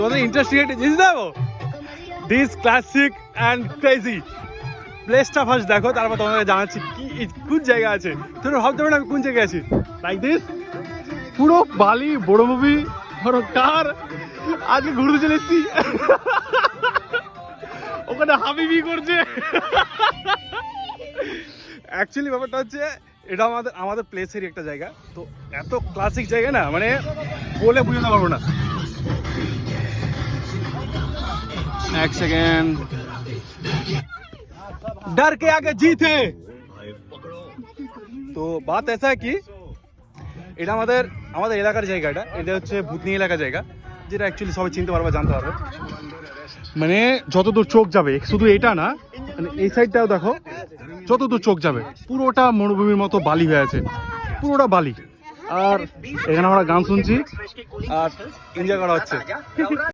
তোমাদের ইন্টারেস্টিং একটা জিনিস দেবো, দিস ক্লাসিক অ্যান্ড ক্রেজি প্লেসটা ফার্স্ট দেখো, তারপর তোমাদের জানাচ্ছি কি কোন জায়গা আছে। তোমরা ভাবতে পারো আমি কোন জায়গায় আছি। লাইক দিস পুরো বালি বড় মুভি ধরো কার আজকে ঘুরতে চলে এসেছি। ওখানে হাবিবি করছে। অ্যাকচুয়ালি ব্যাপারটা হচ্ছে এটা আমাদের প্লেসেরই একটা জায়গা, তো এত ক্লাসিক জায়গা না, মানে বলে বুঝতে পারবো না। एक सेकेंड, डर के आगे जीत है। তো বাত ऐसा है कि এটা আমাদের এলাকার জায়গাটা, এটা হচ্ছে ভূতনি এলাকা জায়গা, যেটা অ্যাকচুয়ালি সবাই চিনতে পারবে, জানতে পারবে। মানে যতদূর চোখ যাবে, শুধু এটা না, মানে এই সাইডটাও দেখো, যতদূর চোখ যাবে পুরোটা মরুভূমির মতো বালি হয়ে আছে, পুরোটা বালি। আর এখানে আমরা গান শুনছি আর এনজয় করা হচ্ছে।